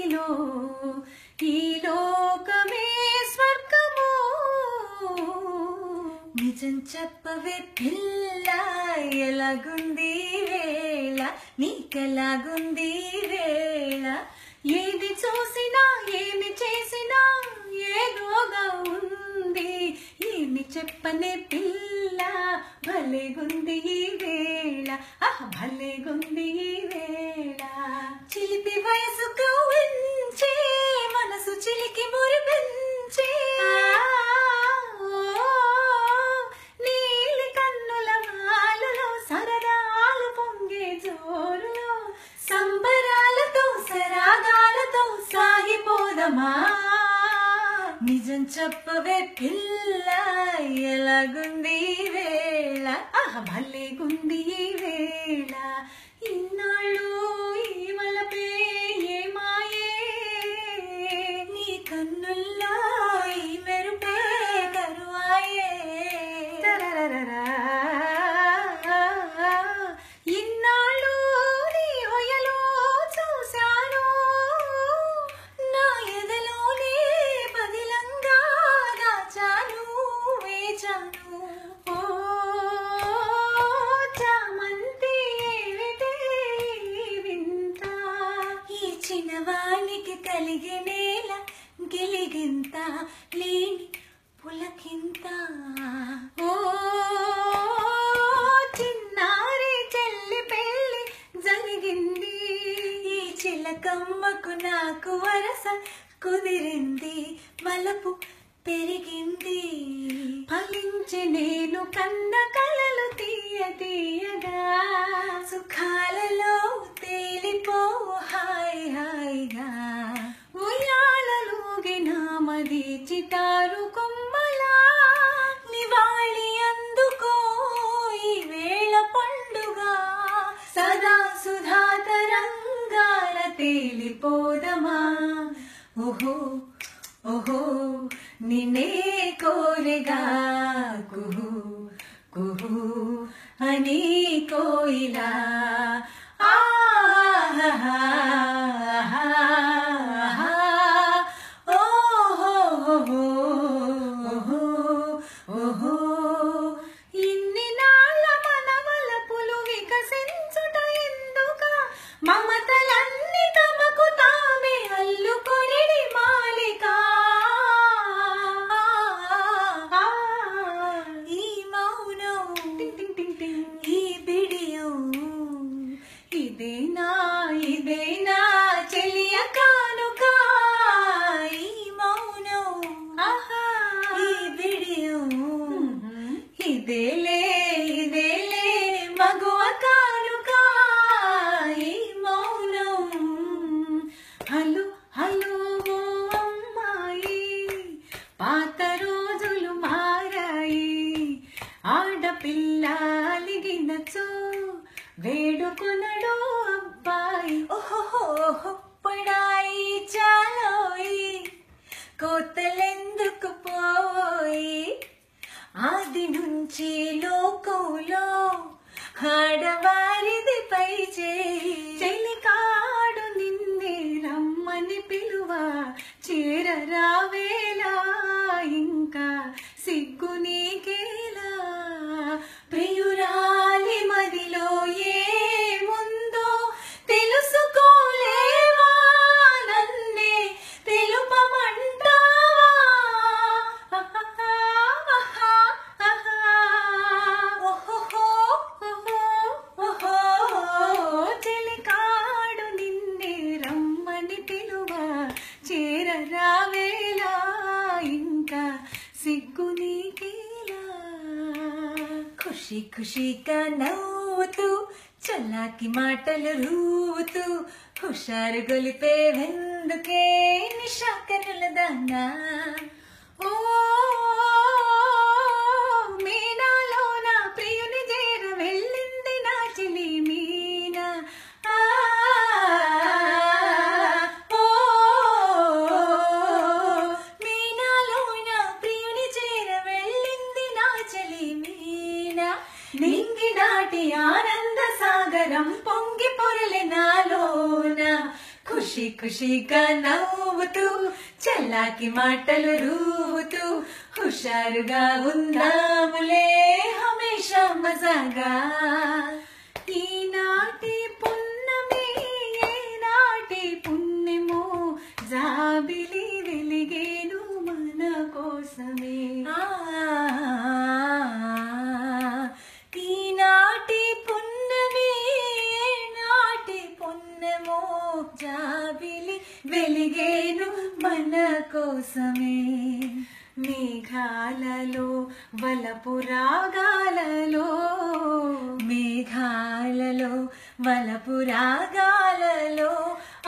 నీలో ఈ లోకమే స్వర్గము నిజం చెప్పవే పిల్ల ఎలాగుంది వేళ నీకెలాగుంది వేళ ఏది చూసినా ఏమి చేసినా ఏదోగా ఉంది ఏమి చెప్పనే పిల్ల భలేగుంది ఈ వేళ భలేగుంది ఈ వేళ చిలిపి వయసు కవ్వించే మనసు చిలికి మురిపించే నీలి కన్నుల మాలలో సరదాలు పొంగే జోరులో సంబరాలతో సరాగాలతో సాగిపోదమా నిజం చెప్పవే పిల్ల ఎలాగుంది వేళ భలేగుంది వేళ ఇన్నాళ్ళు ఈ వలపే ఏ మాయే నీ కన్నుల్లో ఈ మెరుపే కరువాయే ఇన్నాళ్ళు నీ హొయలో చూశాను నా ఎదలోనే పదిలంగా దాచాను వేచాను ఓ చామంతి ఏమిటే వింత ఈ చిన్నవానికి కలిగినేల గిలిగింత లేని పులకింత ఓ చిన్నారి చెల్లి పెళ్ళి జరిగింది ఈ చిలకమ్మకు నాకు వరస కుదిరింది మలపు పెరిగింది ఫలించి నేను కన్న కలలు తీయ తీయగా సుఖాలలో తేలిపో హాయ్ హాయిగా ఉయ్యాలలోగి నామది చిటారు కొమ్మలా నివాళి అందుకో ఈ వేళ పండుగ సదా సుధా తరంగాల తేలిపోదమా ఓహో ఓహో నిన్నే కోరెగా కుహు కుహు అని కోయిలా ఆహా ఓహో ఓహో ఇన్ని నాళ్ళ మనవలపులు వికసించుట ఎందుక మమతలన్నీ తమకు తామే అల్లుకొనిడి మాలిక ఈ మౌనం ఈ బిడియం ఇదేనా ఇదేనా చెలియ కానుక ఈ మౌనం ఈ బిడియం ఇదేలే ఇదేలే మగువ కానుక ఈ మౌనం హలో హలో ఓ అమ్మాయి పాత రోజులు మారాయి ఆడపిల్ల అలిగినచో వేడుకొనడు అబ్బాయి ఓహో పడాయి చాలోయి కోతలెందుకు పోయి ఆది నుంచి లోకంలో ఆడవారిది పై చేయి చెలికాడు నిన్నే రమ్మని పిలువ చేరరావేలా ఇంకా సిగ్గు నీకేలా ప్రియురాలి మదిలో ఏముందో తెలుసుకోలేవా నన్నే తెలుపమంటావా చెలికాడు నిన్నే రమ్మని పిలువ చేరరావేలా ఇంకా సిగ్గు నీకేలా ఖుషి ఖుషిగా నవ్వుతూ చల్లాకి మాటలు రూవుతూ హుషారు గొలిపే వెందుకే నిశాకనుల దానా ఓ మీనాలో నా ప్రియుని చేర వెళ్ళింది నా చిలి మీనా మీనాలో నా ప్రియుని చేర వెళ్ళింది నా చెలి మీనా నింగి దాటి ఆనంద సాగరం పొంగి పొరలి నాలోన ఖుషి ఖుషీగా నవ్వుతూ చల్లాకి మాటలు రూవుతూ హుషారుగా ఉందాములే హమేషా మజాగా. ఈనాటి పున్నమి ఏనాటి పుణ్యమో జాబిలి వెలిగేను మన కోసమే. ఈనాటి పున్నమి ఏనాటి పుణ్యమో జాబిలి వెలిగేను మన కోసమే. మేఘాలలో వలపు రాగాలలో మేఘాలలో వలపు రాగాలలో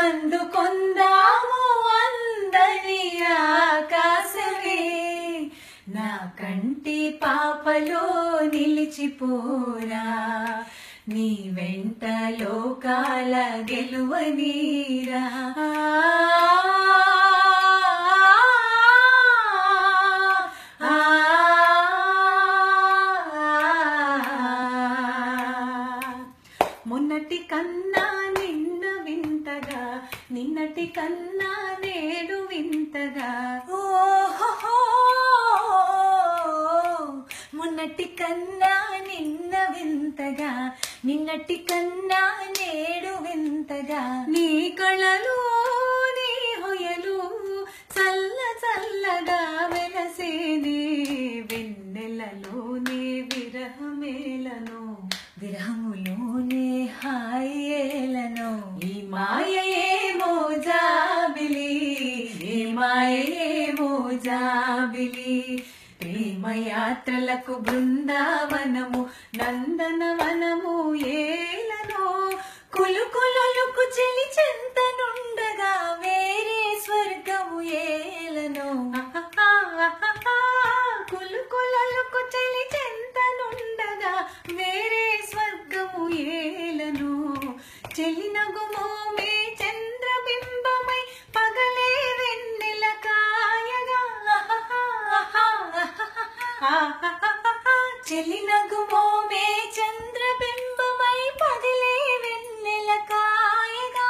అందుకొందాము అందరి ఆకాశమే. నా కంటి పాపలో నిలిచిపోరా నీ వెంట లోకాల గెలువనీరా. మొన్నటి కన్నా నిన్న వింతగా నిన్నటి కన్నా నేడు వింతగా. ఓహో మొన్నటి కన్నా నిన్న వింతగా నిన్నటి కన్నా నేడు వింతగా. నీ కళలు నీ హొయలు చల్ల చల్లగా వెలసేనే వెన్నెలలోనే విరహమేలను విరహములోనే హాయేలను. ఈ మాయేమో జాబిలి ఈ మాయేమో జాబిలి. ప్రేమయాత్రలకు బృందావనము నందనవనము ఏలను. కులుకులకు చెలి చెంతనుండగా వేరే స్వర్గము ఏలను. కులుకులకు చెలి చెంతనుండగా వేరే స్వర్గము ఏలను. చెలినగుమో మే చంద్రబింబమై పగలే వెన్నెల కాయగా. చెలినగుమో మే చంద్రబింబమై పగలే వెన్నెల కాయగా.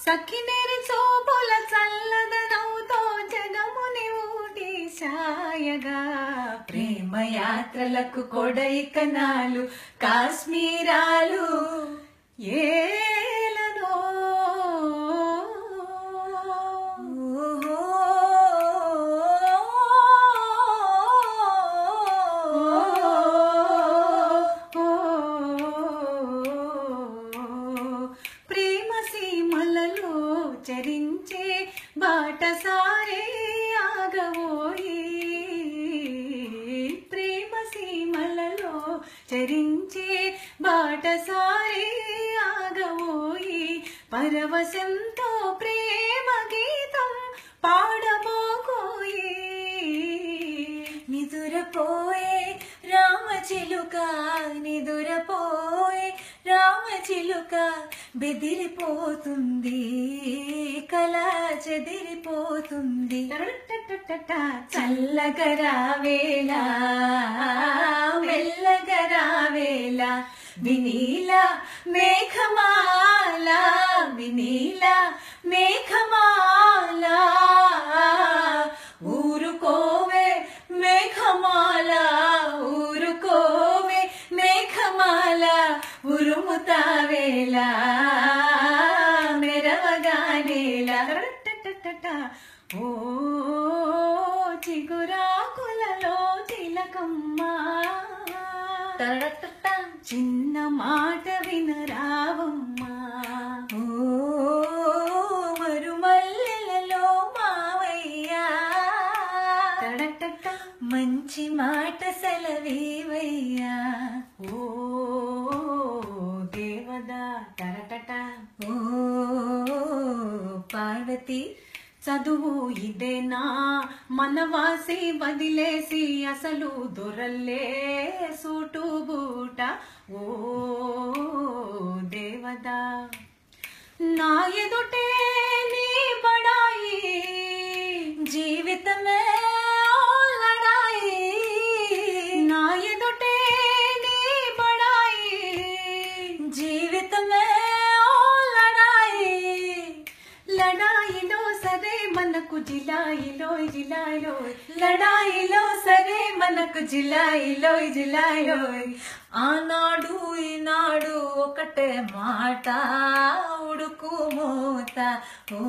సఖినేరి శోభుల చల్లదనవుతో జగముని ఊటి సాయగా. ప్రేమయాత్రలకు కొడైకనాలు కాశ్మీరాలు ఏలను. ప్రేమ సీమలలో చరించే బాటసారే ఆగవోయి. ప్రేమ సీమలలో చరించే బాటసారే ఆగవోయి. పరవశంతో ప్రేమ గీతం పాడబోకోయి. నిదురపోయే రామచిలుక నిదురపోయే రామచిలుక బెదిరిపోతుంది కల చెదిరిపోతుంది. చల్లగరావేళ మెల్లగరావేళ వినీల మేఘమాల వినీల మేఘమాల. ఊరుకోవే మేఘమాల ఊరుకోవే మేఘమాల. ఉరుముతావేళ మెరవగానేలా. ఓ చిగురాకులలో తిలకమ్మ చిన్న మాట వినరావమ్మా. ఓ మరుమల్లెలలో మావయ్యా మంచి మాట సెలవేవయ్యా. ఓ దేవదా తరటట. ఓ పార్వతి చదువు ఇదేనా మనవాసి వదిలేసి అసలు దొరల్లే సూటు బూట. ఓ దేవదా నా ఎదుటే నీ బడాయి జీవితమే లడాయి. నా ఎదుటే నీ బడాయి జీవితమే లడాయి లడాయి. మనకు జిలాయిలోయ్ జిలాయిలోయ్ లడాయిలో సరే మనకు జిలాయిలోయ్ జిలాయిలోయ్ ఆనాడు ఈనాడు ఒకటే మాట ఉడుకు మూత ఓ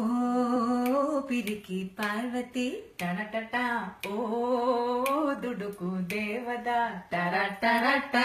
పిరికి పార్వతి టనటట ఓ దుడుకు దేవదా టరటరట